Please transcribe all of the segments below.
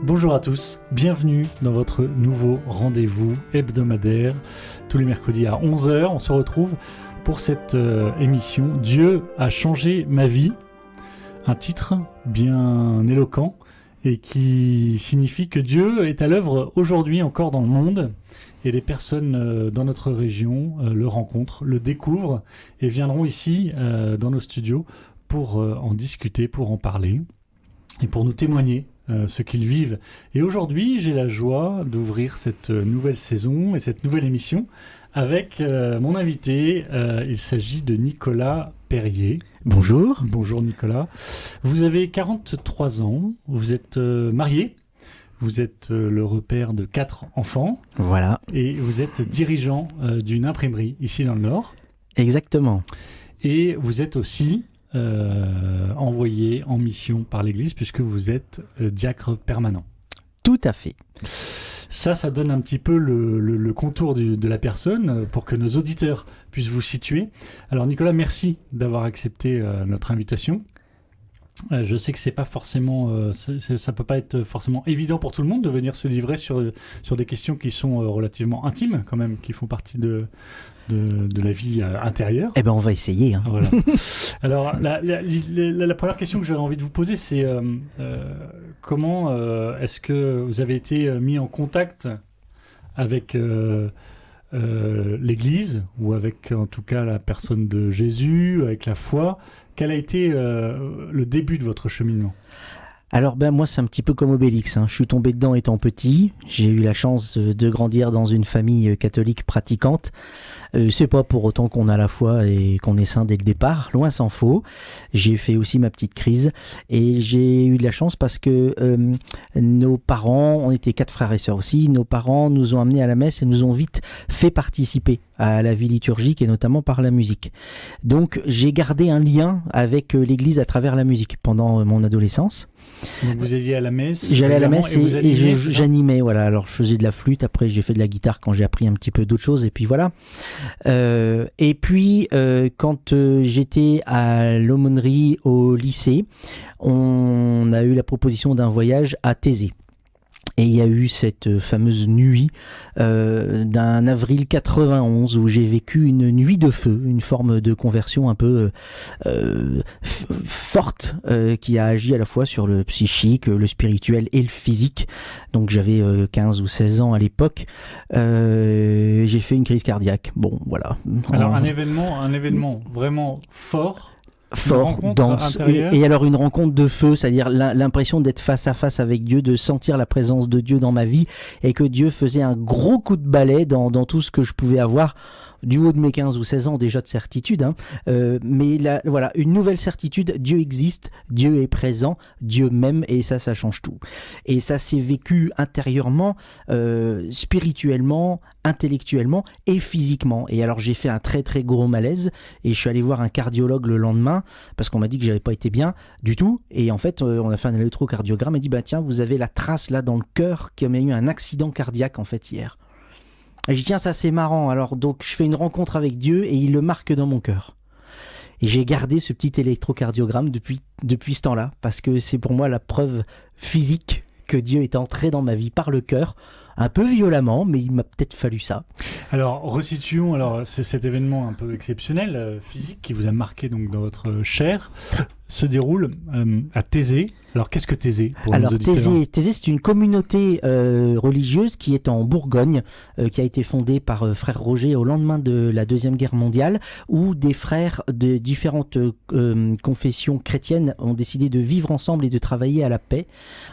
Bonjour à tous, bienvenue dans votre nouveau rendez-vous hebdomadaire. Tous les mercredis à 11h, on se retrouve pour cette émission « Dieu a changé ma vie ». Un titre bien éloquent et qui signifie que Dieu est à l'œuvre aujourd'hui encore dans le monde et les personnes dans notre région le rencontrent, le découvrent et viendront ici dans nos studios pour en discuter, pour en parler et pour nous témoigner ce qu'ils vivent. Et aujourd'hui, j'ai la joie d'ouvrir cette nouvelle saison et cette nouvelle émission avec mon invité. Il s'agit de Nicolas Perrier. Bonjour. Bonjour Nicolas. Vous avez 43 ans, vous êtes marié, vous êtes le repère de 4 enfants. Voilà. Et vous êtes dirigeant d'une imprimerie ici dans le Nord. Exactement. Et vous êtes aussi envoyé en mission par l'Église puisque vous êtes diacre permanent. Tout à fait. Ça donne un petit peu le contour de la personne pour que nos auditeurs puissent vous situer. Alors Nicolas, merci d'avoir accepté notre invitation. Je sais que c'est pas forcément, ça peut pas être forcément évident pour tout le monde de venir se livrer sur des questions qui sont relativement intimes quand même, qui font partie de la vie intérieure. Eh ben on va essayer. Hein. Voilà. Alors la première question que j'avais envie de vous poser, c'est comment est-ce que vous avez été mis en contact avec l'Église ou avec en tout cas la personne de Jésus, avec la foi? Quel a été le début de votre cheminement? Alors moi c'est un petit peu comme Obélix, hein. Je suis tombé dedans étant petit, j'ai eu la chance de grandir dans une famille catholique pratiquante. C'est pas pour autant qu'on a la foi et qu'on est saint dès le départ, loin s'en faut. J'ai fait aussi ma petite crise et j'ai eu de la chance parce que nos parents, on était 4 frères et sœurs aussi, nos parents nous ont amenés à la messe et nous ont vite fait participer à la vie liturgique et notamment par la musique. Donc j'ai gardé un lien avec l'Église à travers la musique pendant mon adolescence. Donc vous alliez à la messe? J'allais à la messe et j'animais, voilà. Alors je faisais de la flûte, après j'ai fait de la guitare quand j'ai appris un petit peu d'autres choses et puis voilà. Et puis quand j'étais à l'aumônerie au lycée, on a eu la proposition d'un voyage à Thésée. Et il y a eu cette fameuse nuit d'un avril 91 où j'ai vécu une nuit de feu, une forme de conversion un peu forte qui a agi à la fois sur le psychique, le spirituel et le physique. Donc j'avais 15 ou 16 ans à l'époque. J'ai fait une crise cardiaque. Bon, voilà. Alors un événement vraiment fort dense, et alors une rencontre de feu, c'est-à-dire l'impression d'être face à face avec Dieu, de sentir la présence de Dieu dans ma vie et que Dieu faisait un gros coup de balai dans tout ce que je pouvais avoir du haut de mes 15 ou 16 ans déjà de certitude, hein. Mais là, voilà, une nouvelle certitude, Dieu existe, Dieu est présent, Dieu m'aime et ça change tout. Et ça s'est vécu intérieurement, spirituellement, intellectuellement et physiquement. Et alors j'ai fait un très très gros malaise et je suis allé voir un cardiologue le lendemain parce qu'on m'a dit que j'avais pas été bien du tout. Et en fait, on a fait un électrocardiogramme et dit tiens, vous avez la trace là dans le cœur qui a eu un accident cardiaque en fait hier. Et je dis tiens, ça c'est marrant. Alors donc je fais une rencontre avec Dieu et il le marque dans mon cœur. Et j'ai gardé ce petit électrocardiogramme depuis ce temps-là parce que c'est pour moi la preuve physique que Dieu est entré dans ma vie par le cœur, un peu violemment, mais il m'a peut-être fallu ça. Alors resituons cet événement un peu exceptionnel, physique, qui vous a marqué donc dans votre chair, se déroule à Thésée. Alors qu'est-ce que Thésée pour nos auditeurs? Thésée, c'est une communauté religieuse qui est en Bourgogne, qui a été fondée par frère Roger au lendemain de la Deuxième Guerre mondiale, où des frères de différentes confessions chrétiennes ont décidé de vivre ensemble et de travailler à la paix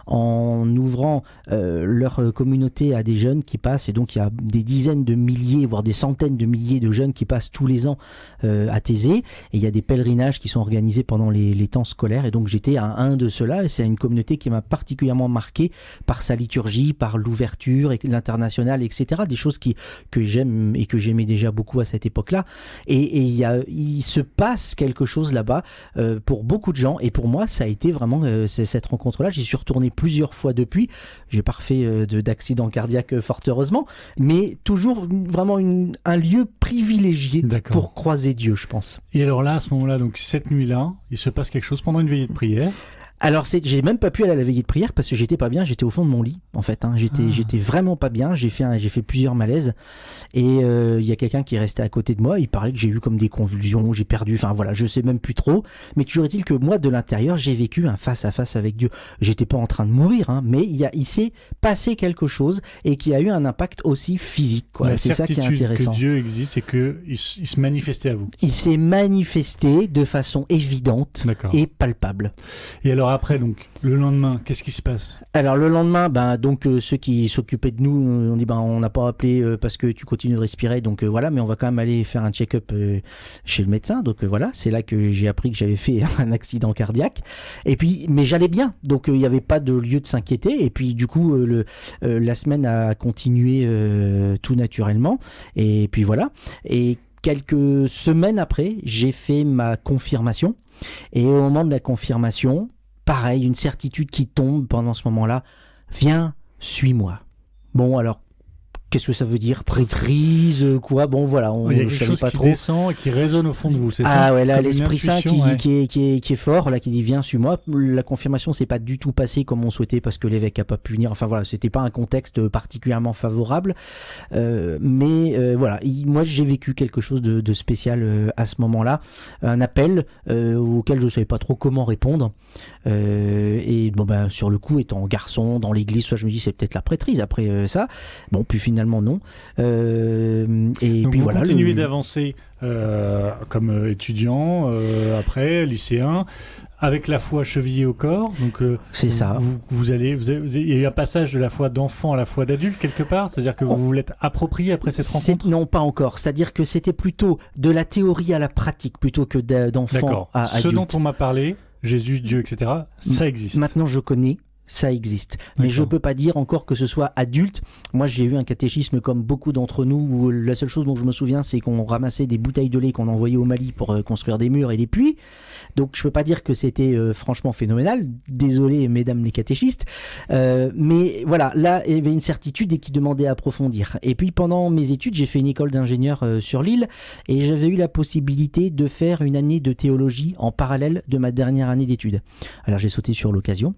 en ouvrant leur communauté à des jeunes qui passent. Et donc il y a des dizaines de milliers, voire des centaines de milliers de jeunes qui passent tous les ans à Thésée. Et il y a des pèlerinages qui sont organisés pendant les temps scolaires. Et donc j'étais à un de ceux-là. C'est une communauté qui m'a particulièrement marqué par sa liturgie, par l'ouverture et l'international, etc. Des choses que j'aime et que j'aimais déjà beaucoup à cette époque-là. Et il se passe quelque chose là-bas pour beaucoup de gens. Et pour moi, ça a été vraiment cette rencontre-là. J'y suis retourné plusieurs fois depuis. J'ai pas refait d'accident cardiaque, fort heureusement. Mais toujours vraiment un lieu privilégié pour croiser Dieu, je pense. Et alors là, à ce moment-là, donc cette nuit-là, il se passe quelque chose pendant une veillée de prière. Alors, j'ai même pas pu aller à la veillée de prière parce que j'étais pas bien, j'étais au fond de mon lit, en fait. J'étais vraiment pas bien, j'ai fait plusieurs malaises. Et il y a quelqu'un qui est resté à côté de moi, il parlait que j'ai eu comme des convulsions, j'ai perdu, enfin voilà, je sais même plus trop. Mais toujours est-il que moi, de l'intérieur, j'ai vécu un face-à-face avec Dieu. J'étais pas en train de mourir, mais il s'est passé quelque chose et qui a eu un impact aussi physique, quoi. C'est ça qui est intéressant. Que Dieu existe et qu'il se manifestait à vous. Il s'est manifesté de façon évidente et palpable. Et alors après, donc, le lendemain, qu'est-ce qui se passe? Alors le lendemain, donc ceux qui s'occupaient de nous, on dit on n'a pas appelé parce que tu continues de respirer, donc voilà, mais on va quand même aller faire un check-up chez le médecin. Donc voilà, c'est là que j'ai appris que j'avais fait un accident cardiaque. Et puis, mais j'allais bien, donc il n'y avait pas de lieu de s'inquiéter. Et puis du coup, la semaine a continué tout naturellement. Et puis voilà. Et quelques semaines après, j'ai fait ma confirmation. Et au moment de la confirmation, pareil, une certitude qui tombe pendant ce moment-là. Viens, suis-moi. Bon, alors, qu'est-ce que ça veut dire? Prêtrise, quoi? Bon, voilà, il y a quelque chose qui descend et qui résonne au fond de vous, c'est ça? Ah ouais, là, l'Esprit Saint qui est fort, là, qui dit viens, suis-moi. La confirmation s'est pas du tout passée comme on souhaitait parce que l'évêque a pas pu venir. Enfin voilà, c'était pas un contexte particulièrement favorable. Mais voilà, moi j'ai vécu quelque chose de spécial à ce moment-là. Un appel auquel je savais pas trop comment répondre. Et bon, sur le coup, étant garçon dans l'église, soit je me dis c'est peut-être la prêtrise après ça. Bon, puis finalement non. Et donc puis vous voilà. Continuez d'avancer comme étudiant, après lycéen, avec la foi chevillée au corps. Donc c'est ça. Il y a eu un passage de la foi d'enfant à la foi d'adulte quelque part. C'est-à-dire que vous vous l'êtes approprié après cette rencontre. Non, pas encore. C'est-à-dire que c'était plutôt de la théorie à la pratique plutôt que d'enfant à adulte. Ce dont on m'a parlé, Jésus, Dieu, etc., ça existe. Maintenant, je connais. Ça existe. Mais je ne peux pas dire encore que ce soit adulte. Moi, j'ai eu un catéchisme comme beaucoup d'entre nous où la seule chose dont je me souviens, c'est qu'on ramassait des bouteilles de lait qu'on envoyait au Mali pour construire des murs et des puits. Donc, je ne peux pas dire que c'était franchement phénoménal. Désolé, mesdames les catéchistes. Mais voilà, là, il y avait une certitude et qui demandait à approfondir. Et puis, pendant mes études, j'ai fait une école d'ingénieur sur l'île et j'avais eu la possibilité de faire une année de théologie en parallèle de ma dernière année d'études. Alors, j'ai sauté sur l'occasion.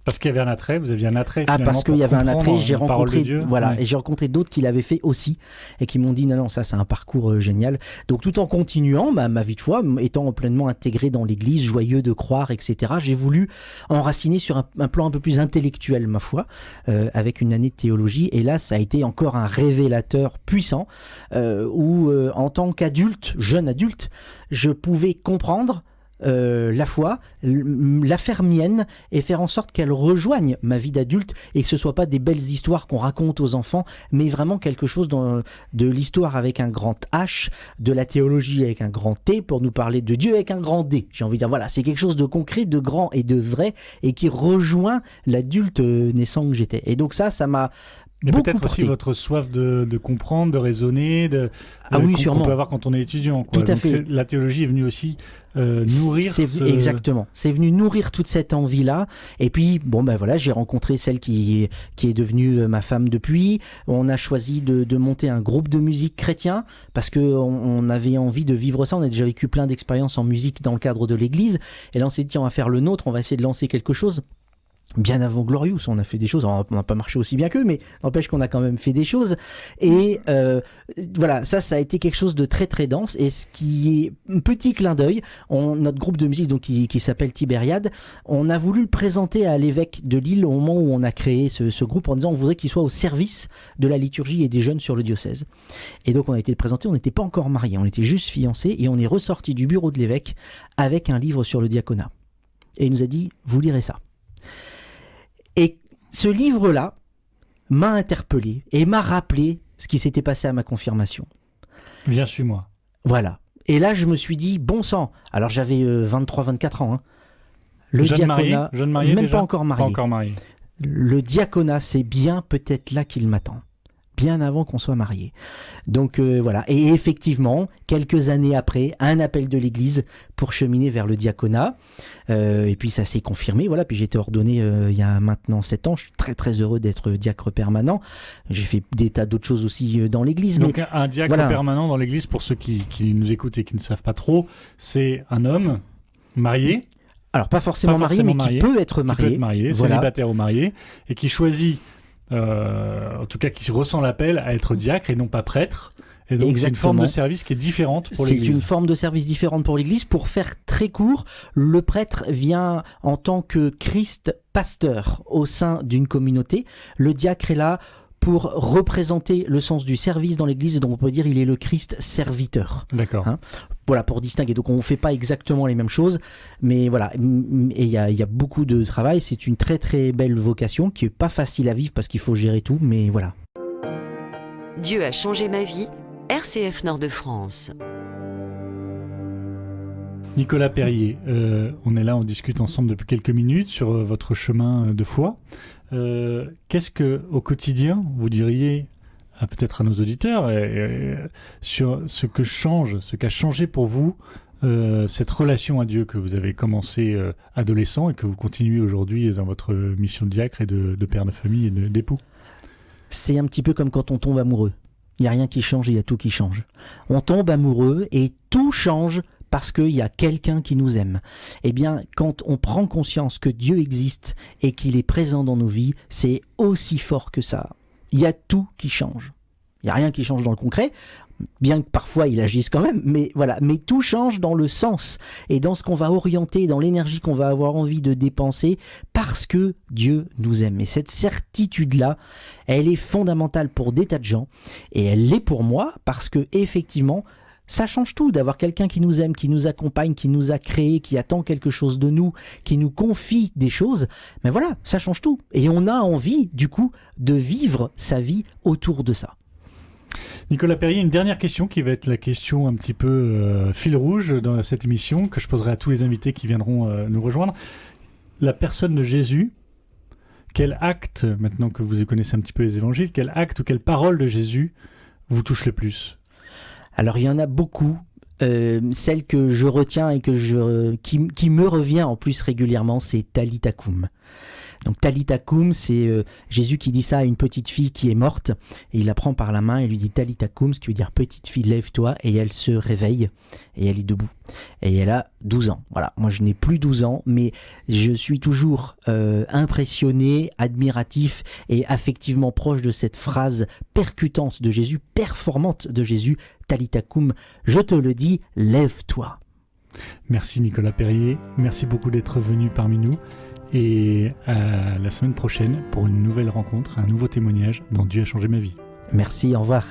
Parce qu'il y avait un attrait, vous aviez un attrait. Parce qu'il y avait un attrait, j'ai rencontré, et j'ai rencontré d'autres qui l'avaient fait aussi et qui m'ont dit non, ça c'est un parcours génial. Donc tout en continuant ma vie de foi, étant pleinement intégré dans l'église, joyeux de croire, etc. J'ai voulu enraciner sur un plan un peu plus intellectuel ma foi, avec une année de théologie. Et là, ça a été encore un révélateur puissant où en tant qu'adulte, jeune adulte, je pouvais comprendre la foi, la faire mienne et faire en sorte qu'elle rejoigne ma vie d'adulte et que ce soit pas des belles histoires qu'on raconte aux enfants, mais vraiment quelque chose de l'histoire avec un grand H, de la théologie avec un grand T pour nous parler de Dieu avec un grand D. J'ai envie de dire, voilà, c'est quelque chose de concret, de grand et de vrai et qui rejoint l'adulte naissant que j'étais. Et donc ça m'a et peut-être aussi votre soif de comprendre, de raisonner, qu'on peut avoir quand on est étudiant. Quoi. Tout à fait. La théologie est venue aussi nourrir. Exactement. C'est venu nourrir toute cette envie-là. Et puis, voilà, j'ai rencontré celle qui est devenue ma femme depuis. On a choisi de monter un groupe de musique chrétien parce qu'on avait envie de vivre ça. On a déjà vécu plein d'expériences en musique dans le cadre de l'église. Et là, on s'est dit, on va faire le nôtre, on va essayer de lancer quelque chose. Bien avant Glorious, on a fait des choses, on n'a pas marché aussi bien qu'eux, mais n'empêche qu'on a quand même fait des choses. Et voilà, ça a été quelque chose de très très dense. Et ce qui est un petit clin d'œil, notre groupe de musique donc qui s'appelle Tibériade, on a voulu le présenter à l'évêque de Lille au moment où on a créé ce groupe en disant on voudrait qu'il soit au service de la liturgie et des jeunes sur le diocèse. Et donc on a été le présenter, on n'était pas encore mariés, on était juste fiancés et on est ressorti du bureau de l'évêque avec un livre sur le diaconat. Et il nous a dit, vous lirez ça. Et ce livre-là m'a interpellé et m'a rappelé ce qui s'était passé à ma confirmation. Viens, suis-moi. Voilà. Et là, je me suis dit, bon sang. Alors, j'avais 23-24 ans. Le diaconat, jeune marié même déjà pas encore marié. Le diaconat, c'est bien peut-être là qu'il m'attend. Bien avant qu'on soit mariés. Donc voilà. Et effectivement, quelques années après, un appel de l'église pour cheminer vers le diaconat. Et puis ça s'est confirmé. Voilà. Puis j'ai été ordonné il y a maintenant 7 ans. Je suis très très heureux d'être diacre permanent. J'ai fait des tas d'autres choses aussi dans l'église. Donc un diacre permanent dans l'église, pour ceux qui nous écoutent et qui ne savent pas trop, c'est un homme marié. Alors pas forcément marié, mais qui peut être marié. Célibataire ou marié, et qui choisit, en tout cas qui ressent l'appel à être diacre et non pas prêtre. Et donc c'est une forme de service qui est différente pour l'Église. C'est une forme de service différente pour l'Église. Pour faire très court, le prêtre vient en tant que Christ pasteur au sein d'une communauté. Le diacre est là pour représenter le sens du service dans l'Église, donc on peut dire il est le Christ serviteur. D'accord. Voilà, pour distinguer. Donc on ne fait pas exactement les mêmes choses, mais voilà. Et il y a beaucoup de travail. C'est une très très belle vocation qui n'est pas facile à vivre parce qu'il faut gérer tout, mais voilà. Dieu a changé ma vie. RCF Nord-de-France. Nicolas Perrier, on est là, on discute ensemble depuis quelques minutes sur votre chemin de foi. Qu'est-ce que, au quotidien, vous diriez, peut-être à nos auditeurs, sur ce qu'a changé pour vous cette relation à Dieu que vous avez commencé adolescent et que vous continuez aujourd'hui dans votre mission de diacre et de père de famille et d'époux? C'est un petit peu comme quand on tombe amoureux. Il n'y a rien qui change, il y a tout qui change. On tombe amoureux et tout change parce qu'il y a quelqu'un qui nous aime. Eh bien, quand on prend conscience que Dieu existe et qu'il est présent dans nos vies, c'est aussi fort que ça. Il y a tout qui change. Il n'y a rien qui change dans le concret, bien que parfois il agisse quand même, mais voilà. Mais tout change dans le sens et dans ce qu'on va orienter, dans l'énergie qu'on va avoir envie de dépenser parce que Dieu nous aime. Et cette certitude-là, elle est fondamentale pour des tas de gens et elle l'est pour moi parce que effectivement, ça change tout d'avoir quelqu'un qui nous aime, qui nous accompagne, qui nous a créés, qui attend quelque chose de nous, qui nous confie des choses. Mais voilà, ça change tout. Et on a envie, du coup, de vivre sa vie autour de ça. Nicolas Perrier, une dernière question qui va être la question un petit peu fil rouge dans cette émission, que je poserai à tous les invités qui viendront nous rejoindre. La personne de Jésus, quel acte, maintenant que vous connaissez un petit peu les évangiles, quel acte ou quelle parole de Jésus vous touche le plus ? Alors il y en a beaucoup. Celle que je retiens et qui me revient en plus régulièrement, c'est Talitha Koum. Donc Talitha Koum, c'est Jésus qui dit ça à une petite fille qui est morte, et il la prend par la main et lui dit Talitha Koum, ce qui veut dire petite fille, lève-toi, et elle se réveille, et elle est debout. Et elle a 12 ans. Voilà, moi je n'ai plus 12 ans, mais je suis toujours impressionné, admiratif et affectivement proche de cette phrase percutante de Jésus, performante de Jésus, Talitha Koum, je te le dis, lève-toi. Merci Nicolas Perrier, merci beaucoup d'être venu parmi nous. Et à la semaine prochaine pour une nouvelle rencontre, un nouveau témoignage dans Dieu a changé ma vie. Merci, au revoir.